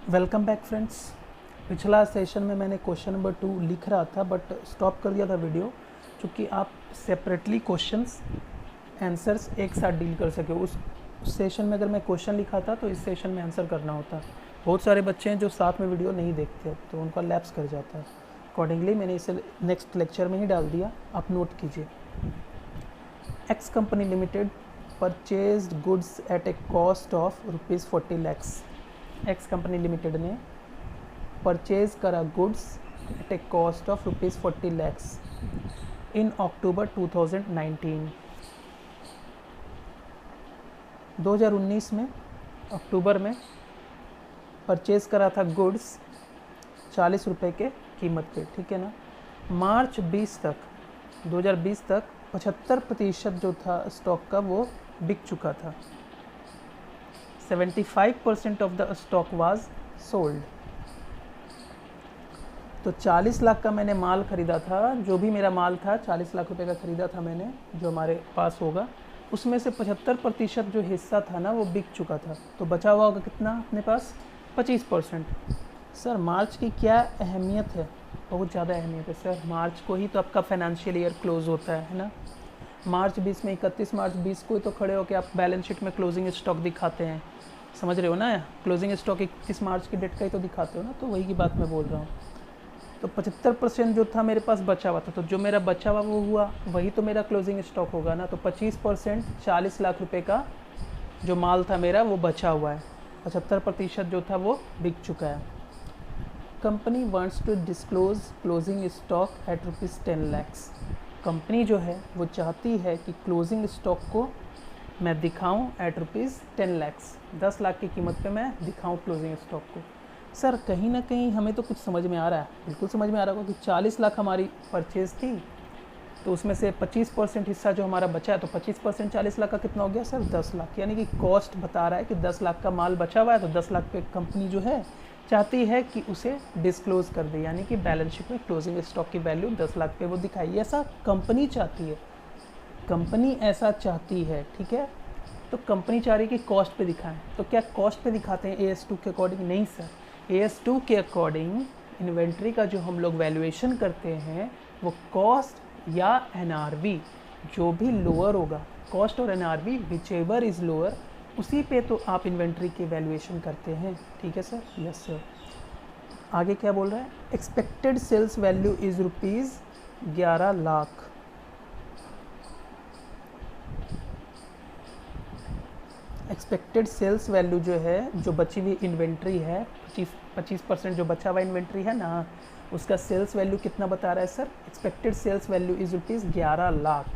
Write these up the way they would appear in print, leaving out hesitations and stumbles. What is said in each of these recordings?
Welcome back friends. पिछला session में मैंने क्वेश्चन नंबर 2 लिख रहा था बट स्टॉप कर दिया था वीडियो, क्योंकि आप सेपरेटली क्वेश्चंस आंसर्स एक साथ डील कर सके। उस सेशन में अगर मैं क्वेश्चन लिखा था तो इस सेशन में आंसर करना होता। बहुत सारे बच्चे हैं जो साथ में वीडियो नहीं देखते तो उनका लैप्स कर जाता है। अकॉर्डिंगली मैंने इसे नेक्स्ट लेक्चर में ही डाल दिया, आप नोट कीजिए। X company limited purchased goods at A cost of ₹40 lakhs। X company limited ने परचेज करा goods at A cost of ₹40 lakhs इन अक्टूबर 2019। 2019 में अक्टूबर में परचेज करा था गुड्स 40 रुपये के कीमत पे, ठीक है ना। मार्च 20 तक 2020 तक 75% जो था स्टॉक का वो बिक चुका था। 75% of the stock was sold. तो 40 लाख का मैंने माल ख़रीदा था, जो भी मेरा माल था 40 लाख रुपए का ख़रीदा था मैंने, जो हमारे पास होगा उसमें से 75% जो हिस्सा था ना वो बिक चुका था। तो बचा हुआ होगा कितना अपने पास? 25%। सर मार्च की क्या अहमियत है? बहुत ज़्यादा अहमियत है सर। मार्च को ही तो आपका फाइनेंशियल ईयर क्लोज़ होता है ना। मार्च 20 में 31 मार्च 20 को ही तो खड़े होकर आप बैलेंस शीट में क्लोजिंग स्टॉक दिखाते हैं, समझ रहे हो ना। क्लोजिंग स्टॉक 31 मार्च की डेट का ही तो दिखाते हो ना, तो वही की बात मैं बोल रहा हूँ। तो 75% जो था मेरे पास बचा हुआ था, तो जो मेरा बचा हुआ वो हुआ, वही तो मेरा क्लोजिंग स्टॉक होगा ना। तो 25% 40 लाख रुपए का जो माल था मेरा वो बचा हुआ है, 75% जो था वो बिक चुका है। Company wants to disclose closing stock at ₹10 lakhs। Company जो है वो चाहती है कि क्लोजिंग स्टॉक को मैं दिखाऊं एट ₹10 lakhs, 10 लाख की कीमत पे मैं दिखाऊं क्लोजिंग स्टॉक को। सर कहीं ना कहीं हमें तो कुछ समझ में आ रहा है, बिल्कुल समझ में आ रहा होगा कि 40 लाख हमारी परचेज़ थी, तो उसमें से 25% हिस्सा जो हमारा बचा है, तो 25% 40 लाख का कितना हो गया सर? 10 लाख। यानी कि कॉस्ट बता रहा है कि 10 लाख का माल बचा हुआ है, तो 10 लाख पे कंपनी जो है चाहती है कि उसे डिस्क्लोज़ कर दे, यानी कि बैलेंस शीट में क्लोजिंग स्टॉक की वैल्यू 10 लाख पे वो दिखाई। ऐसा कंपनी चाहती है, कंपनी ऐसा चाहती है, ठीक है। तो कंपनी चाह रही है कि कॉस्ट पे दिखाएं, तो क्या कॉस्ट पे दिखाते हैं AS2 के अकॉर्डिंग? नहीं सर, AS2 के अकॉर्डिंग इन्वेंट्री का जो हम लोग वैल्यूएशन करते हैं वो कॉस्ट या NRV जो भी लोअर होगा, कॉस्ट और NRV विचेवर इज़ लोअर, उसी पे तो आप इन्वेंट्री की वैल्यूएशन करते हैं, ठीक है सर। Yes sir. आगे क्या बोल रहा है? Expected sales value is ₹11 lakh. Expected sales value जो है, जो बची हुई इन्वेंट्री है, 25% जो बचा हुआ इन्वेंट्री है ना, उसका सेल्स वैल्यू कितना बता रहा है sir? Expected sales value is ₹11 lakh.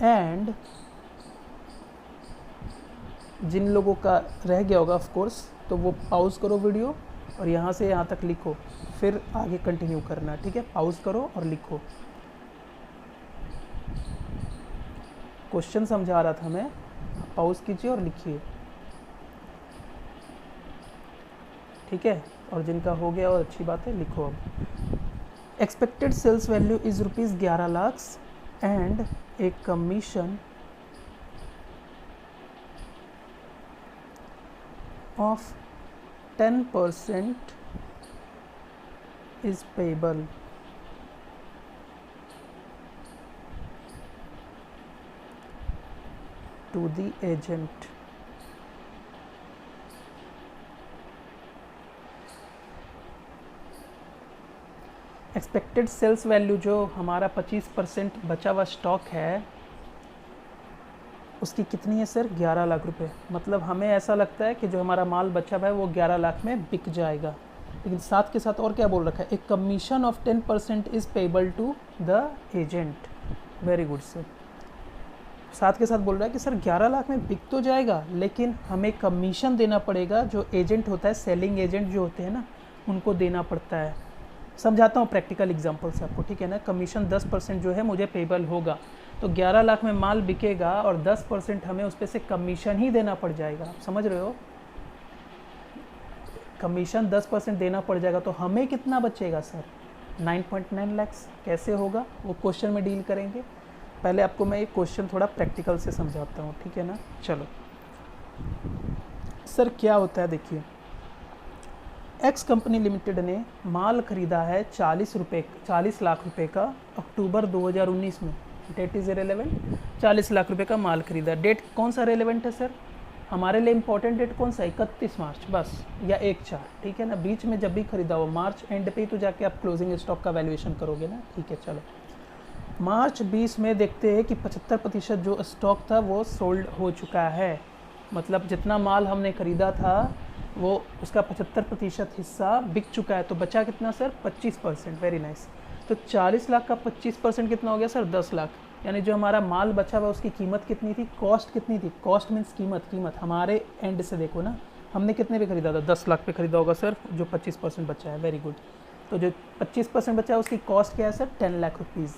And जिन लोगों का रह गया होगा ऑफ कोर्स, तो वो पॉज करो वीडियो और यहाँ से यहाँ तक लिखो, फिर आगे कंटिन्यू करना, ठीक है। पॉज करो और लिखो। क्वेश्चन समझा रहा था मैं, पॉज कीजिए और लिखिए, ठीक है। और जिनका हो गया और अच्छी बात है, लिखो अब। Expected sales value is ₹11 lakh and a commission of 10% is payable to the agent। Expected sales value जो हमारा 25% बचा हुआ स्टॉक है, उसकी कितनी है सर? 11 लाख रुपए। मतलब हमें ऐसा लगता है कि जो हमारा माल बचा हुआ है वो 11 लाख में बिक जाएगा, लेकिन साथ के साथ और क्या बोल रखा है? एक commission of 10% is payable to the agent. Very good sir. साथ के साथ बोल रहा है कि सर 11 लाख में बिक तो जाएगा, लेकिन हमें कमीशन देना पड़ेगा, जो एजेंट होता है, सेलिंग एजेंट जो होते हैं ना, उनको देना पड़ता है। समझाता हूँ प्रैक्टिकल एग्जांपल से आपको, ठीक है ना। कमीशन 10% जो है मुझे पेबल होगा, तो 11 लाख में माल बिकेगा और 10% हमें उस पर से कमीशन ही देना पड़ जाएगा, आप समझ रहे हो। कमीशन 10% देना पड़ जाएगा, तो हमें कितना बचेगा सर? 9.9 लाख। कैसे होगा वो क्वेश्चन में डील करेंगे। पहले आपको मैं ये क्वेश्चन थोड़ा प्रैक्टिकल से समझाता हूँ, ठीक है ना। चलो सर क्या होता है, देखिए एक्स कंपनी लिमिटेड ने माल खरीदा है 40 लाख रुपए का अक्टूबर 2019 में। That is irrelevant. 40 लाख रुपए का माल खरीदा। डेट कौन सा रेलेवेंट है सर? हमारे लिए इंपॉर्टेंट डेट कौन सा? 31 मार्च बस, या 1/4, ठीक है ना। बीच में जब भी खरीदा हो, मार्च एंड पे ही तो जाके आप क्लोजिंग स्टॉक का वैल्यूएशन करोगे ना, ठीक है। चलो मार्च 20 में देखते हैं कि 75% जो स्टॉक था वो सोल्ड हो चुका है। मतलब जितना माल हमने ख़रीदा था वो उसका 75% हिस्सा बिक चुका है। तो बचा कितना सर? 25%। Very nice. तो 40 लाख का 25% कितना हो गया सर? 10 लाख। यानी जो हमारा माल बचा हुआ उसकी कीमत कितनी थी? कॉस्ट कितनी थी? कॉस्ट मीन्स कीमत हमारे एंड से देखो ना, हमने कितने पे खरीदा था? 10 लाख पे खरीदा होगा सर, जो 25% बचा है। Very good. तो जो 25% बचा है उसकी कॉस्ट क्या है सर? 10 लाख रुपीज़।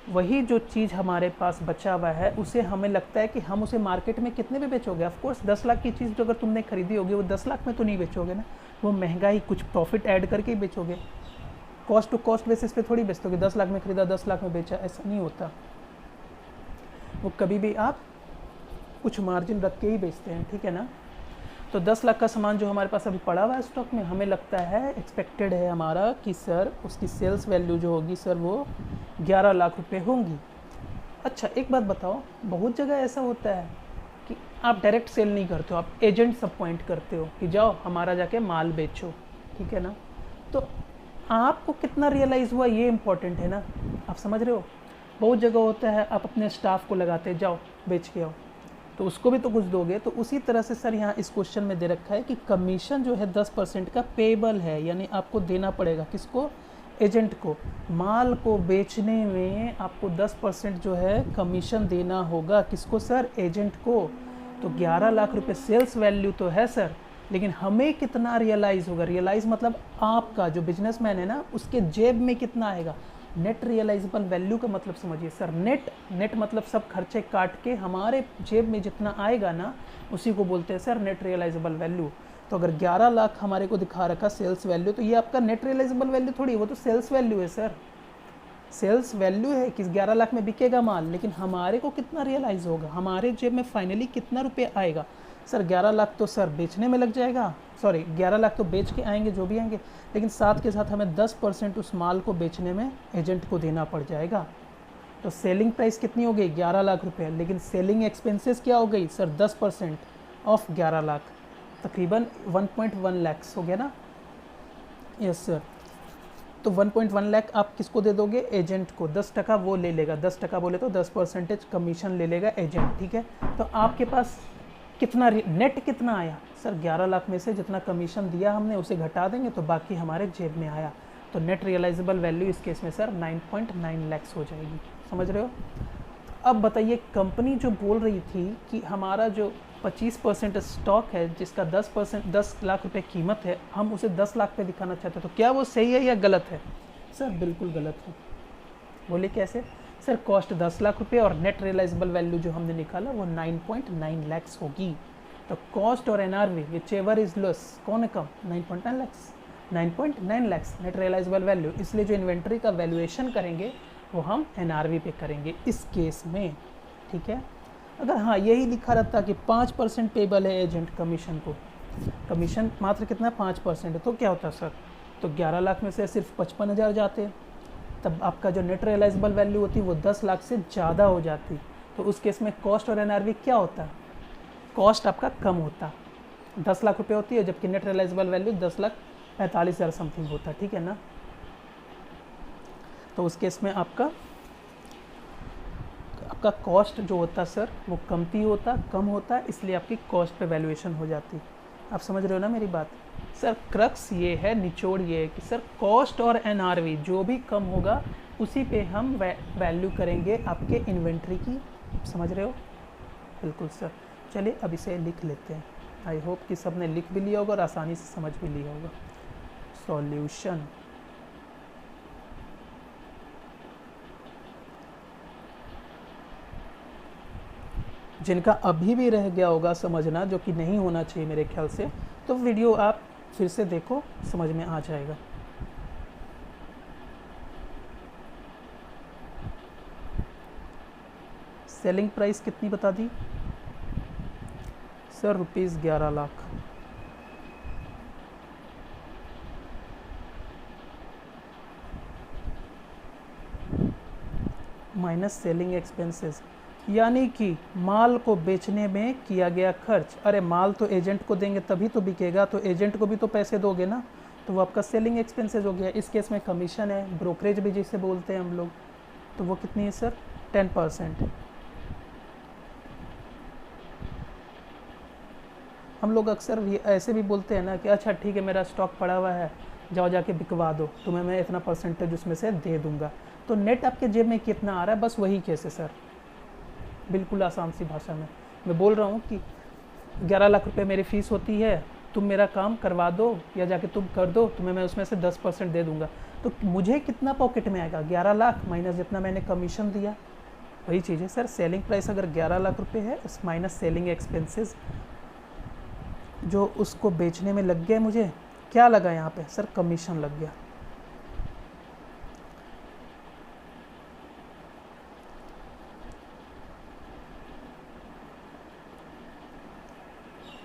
वही जो चीज़ हमारे पास बचा हुआ है उसे हमें लगता है कि हम उसे मार्केट में कितने में बेचोगे? ऑफ कोर्स 10 लाख की चीज़ जो अगर तुमने खरीदी होगी वो 10 लाख में तो नहीं बेचोगे ना, वो महंगा ही कुछ प्रॉफिट ऐड करके ही बेचोगे। कॉस्ट टू कॉस्ट बेसिस पे थोड़ी बेचोगे। 10 लाख में खरीदा 10 लाख में बेचा, ऐसा नहीं होता। वो कभी भी आप कुछ मार्जिन रख के ही बेचते हैं, ठीक है ना। तो 10 लाख का सामान जो हमारे पास अभी पड़ा हुआ है स्टॉक में, हमें लगता है, एक्सपेक्टेड है हमारा कि सर उसकी सेल्स वैल्यू जो होगी सर वो 11 लाख रुपए होंगी। अच्छा एक बात बताओ, बहुत जगह ऐसा होता है कि आप डायरेक्ट सेल नहीं करते हो, आप एजेंट्स अपॉइंट करते हो कि जाओ हमारा जाके माल बेचो, ठीक है ना। तो आपको कितना रियलाइज़ हुआ ये इंपॉर्टेंट है ना, आप समझ रहे हो। बहुत जगह होता है आप अपने स्टाफ को लगाते, जाओ बेच के आओ, तो उसको भी तो कुछ दोगे। तो उसी तरह से सर यहाँ इस क्वेश्चन में दे रखा है कि कमीशन जो है 10% का पेबल है, यानी आपको देना पड़ेगा। किसको? एजेंट को। माल को बेचने में आपको 10% जो है कमीशन देना होगा। किसको सर? एजेंट को। तो 11 लाख रुपए सेल्स वैल्यू तो है सर, लेकिन हमें कितना रियलाइज़ होगा? रियलाइज़ मतलब आपका जो बिजनेसमैन है ना उसके जेब में कितना आएगा। नेट रियलाइजेबल वैल्यू का मतलब समझिए सर। नेट मतलब सब खर्चे काट के हमारे जेब में जितना आएगा ना उसी को बोलते हैं सर नेट रियलाइजेबल वैल्यू। तो अगर 11 लाख हमारे को दिखा रखा सेल्स वैल्यू, तो ये आपका नेट रियलाइजेबल वैल्यू थोड़ी, वो तो सेल्स वैल्यू है सर। सेल्स वैल्यू है कि 11 लाख में बिकेगा माल, लेकिन हमारे को कितना रियलाइज़ होगा, हमारे जेब में फाइनली कितना रुपये आएगा। सर 11 लाख तो सर बेचने में लग जाएगा, सॉरी 11 लाख तो बेच के आएंगे जो भी आएंगे, लेकिन साथ के साथ हमें 10% उस माल को बेचने में एजेंट को देना पड़ जाएगा। तो सेलिंग प्राइस कितनी हो गई? 11 लाख रुपए, लेकिन सेलिंग एक्सपेंसेस क्या हो गई सर? 10% ऑफ 11 लाख, तकरीबन 1.1 लाख हो गया ना। Yes sir. तो 1.1 लाख आप किसको दे दोगे? एजेंट को। 10% वो ले लेगा, 10% बोले तो 10% कमीशन ले लेगा एजेंट, ठीक है। तो आपके पास कितना नेट कितना आया सर? 11 लाख में से जितना कमीशन दिया हमने उसे घटा देंगे तो बाकी हमारे जेब में आया। तो नेट रियलाइजेबल वैल्यू इस केस में सर 9.9 लाख हो जाएगी। समझ रहे हो। अब बताइए, कंपनी जो बोल रही थी कि हमारा जो 25% स्टॉक है जिसका 10 लाख रुपए कीमत है, हम उसे 10 लाख पे दिखाना चाहते हैं, तो क्या वो सही है या गलत है? सर बिल्कुल गलत है। बोले कैसे? सर कॉस्ट 10 लाख रुपए और नेट रियलाइजेबल वैल्यू जो हमने निकाला वो 9.9 लाख होगी। तो कॉस्ट और NRV whichever is less, कौन है कम? 9.9 lakh. 9.9 lakh net realisable value. इसलिए जो इन्वेंट्री का वैल्यूएशन करेंगे वो हम एनआरवी पे करेंगे इस केस में, ठीक है। अगर हाँ यही लिखा रहता कि 5% पेबल है एजेंट कमीशन को, कमीशन मात्र कितना 5% है, तो क्या होता सर? तो 11 लाख में से सिर्फ 55,000 जाते, तब आपका जो नेट रियलाइजेबल वैल्यू होती वो 10 लाख से ज़्यादा हो जाती। तो उस केस में कॉस्ट और एनआरवी क्या होता? कॉस्ट आपका कम होता, 10 लाख रुपए होती है, जबकि नेट रियलाइजेबल वैल्यू 10,45,000 समथिंग होता, ठीक है ना। तो उस केस में आपका कॉस्ट जो होता सर वो कम होता, इसलिए आपकी कॉस्ट पे वैल्यूएशन हो जाती। आप समझ रहे हो ना मेरी बात। सर क्रक्स ये है, निचोड़ ये है कि सर कॉस्ट और एनआरवी जो भी कम होगा उसी पे हम वैल्यू करेंगे आपके इन्वेंट्री की। समझ रहे हो? बिल्कुल सर। चलिए अब इसे लिख लेते हैं। आई होप कि सब ने लिख भी लिया होगा और आसानी से समझ भी लिया होगा। सॉल्यूशन। जिनका अभी भी रह गया होगा समझना, जो कि नहीं होना चाहिए मेरे ख्याल से, तो वीडियो आप फिर से देखो, समझ में आ जाएगा। सेलिंग प्राइस कितनी बता दी sir? ₹11 lakh. Minus selling expenses, यानी कि माल को बेचने में किया गया खर्च। अरे माल तो एजेंट को देंगे तभी तो बिकेगा, तो एजेंट को भी तो पैसे दोगे ना, तो वो आपका सेलिंग एक्सपेंसेस हो गया। इस केस में कमीशन है, ब्रोकरेज भी जिसे बोलते हैं हम लोग, तो वो कितनी है सर 10%। हम लोग अक्सर ऐसे भी बोलते हैं ना कि अच्छा ठीक है मेरा स्टॉक पड़ा हुआ है, जाओ जाके बिकवा दो, तुम्हें मैं इतना परसेंटेज उसमें से दे दूंगा। तो नेट आपके जेब में कितना आ रहा है, बस वही केस है सर। बिल्कुल आसान सी भाषा में मैं बोल रहा हूँ कि 11 लाख रुपए मेरी फ़ीस होती है, तुम मेरा काम करवा दो या जाके तुम कर दो, तुम्हें मैं उसमें से 10% दे दूंगा। तो मुझे कितना पॉकेट में आएगा, 11 लाख माइनस जितना मैंने कमीशन दिया, वही चीज़ है सर। सेलिंग प्राइस अगर 11 लाख रुपए है, उस माइनस सेलिंग एक्सपेंसेस जो उसको बेचने में लग गया, मुझे क्या लगा यहाँ पे सर, कमीशन लग गया।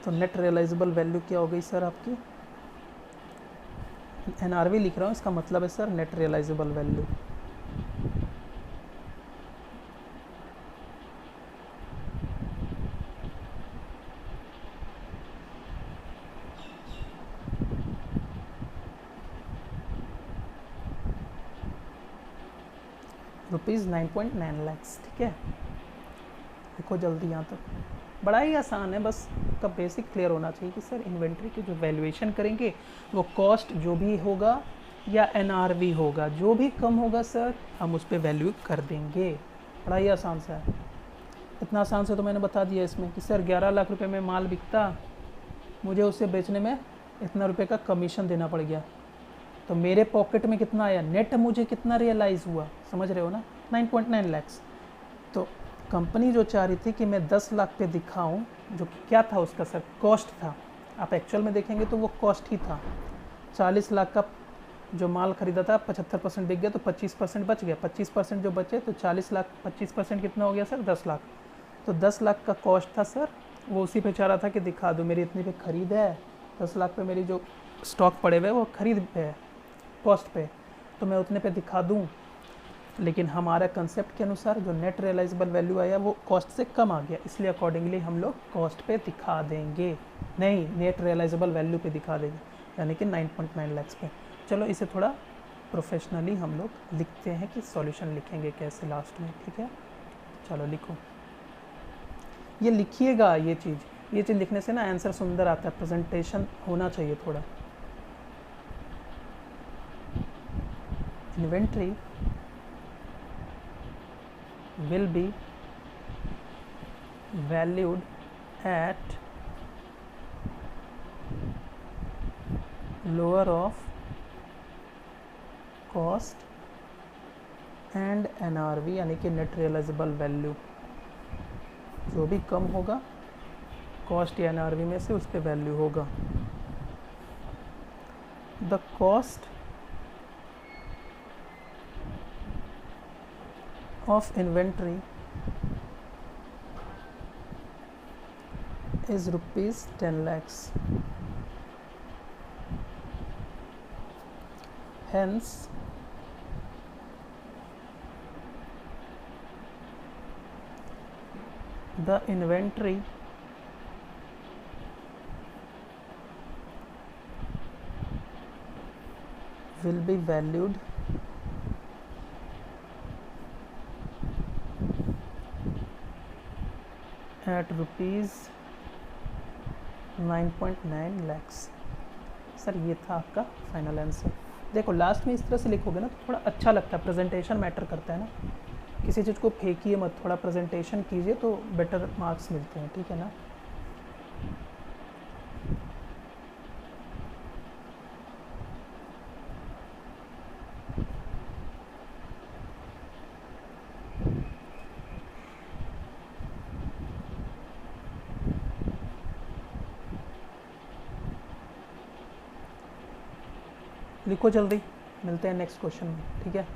तो नेट रियलाइजेबल वैल्यू क्या हो गई सर आपकी, एनआरवी लिख रहा हूँ, इसका मतलब है sir net realisable value. ₹9.9 lakh, ठीक है। देखो जल्दी यहाँ तक, बड़ा ही आसान है, बस का बेसिक क्लियर होना चाहिए कि सर इन्वेंट्री की जो वैल्यूएशन करेंगे वो कॉस्ट जो भी होगा या एनआरवी होगा, जो भी कम होगा सर हम उस पर वैल्यू कर देंगे। बड़ा ही आसान सा है, इतना आसान से तो मैंने बता दिया इसमें कि सर 11 लाख रुपए में माल बिकता, मुझे उसे बेचने में इतना रुपए का कमीशन देना पड़ गया, तो मेरे पॉकेट में कितना आया, नेट मुझे कितना रियलाइज़ हुआ, समझ रहे हो ना, 9.9 लाख। तो कंपनी जो चाह रही थी कि मैं 10 लाख पे दिखाऊं, जो क्या था उसका सर कॉस्ट था, आप एक्चुअल में देखेंगे तो वो कॉस्ट ही था। 40 लाख का जो माल खरीदा था 75% बिक गया, तो 25% बच गया, 25% जो बचे तो 40 लाख, 25% कितना हो गया सर 10 लाख। तो 10 लाख का कॉस्ट था सर, वो उसी पे चाह रहा था कि दिखा दो मेरी इतनी पे खरीद है, 10 लाख पे मेरी जो स्टॉक पड़े हुए वो खरीद पे है, कॉस्ट पे, तो मैं उतने पे दिखा दूं। लेकिन हमारा कंसेप्ट के अनुसार जो नेट रियलाइजेबल वैल्यू आया वो कॉस्ट से कम आ गया, इसलिए अकॉर्डिंगली हम लोग कॉस्ट पे दिखा देंगे, नहीं नेट रियलाइजेबल वैल्यू पे दिखा देंगे, यानी कि 9.9 लाख पे। चलो इसे थोड़ा प्रोफेशनली हम लोग लिखते हैं कि सॉल्यूशन लिखेंगे कैसे लास्ट में, ठीक है। चलो लिखो, ये लिखिएगा, ये चीज़ लिखने से ना आंसर सुंदर आता है, प्रेजेंटेशन होना चाहिए थोड़ा। Inventory will be valued at lower of cost and NRV, यानी कि नेट रियलाइजेबल वैल्यू, जो भी कम होगा कॉस्ट या NRV में से उस पर वैल्यू होगा। The cost of inventory is ₹10 lakhs. Hence the inventory will be valued at ₹9.9 lakhs। Sir ये था आपका फाइनल आंसर। देखो लास्ट में इस तरह से लिखोगे ना तो थोड़ा अच्छा लगता है, प्रेजेंटेशन मैटर करता है ना, किसी चीज़ को फेंकिए मत, थोड़ा प्रेजेंटेशन कीजिए तो बेटर मार्क्स मिलते हैं, ठीक है ना। लिखो जल्दी, मिलते हैं नेक्स्ट क्वेश्चन में, ठीक है।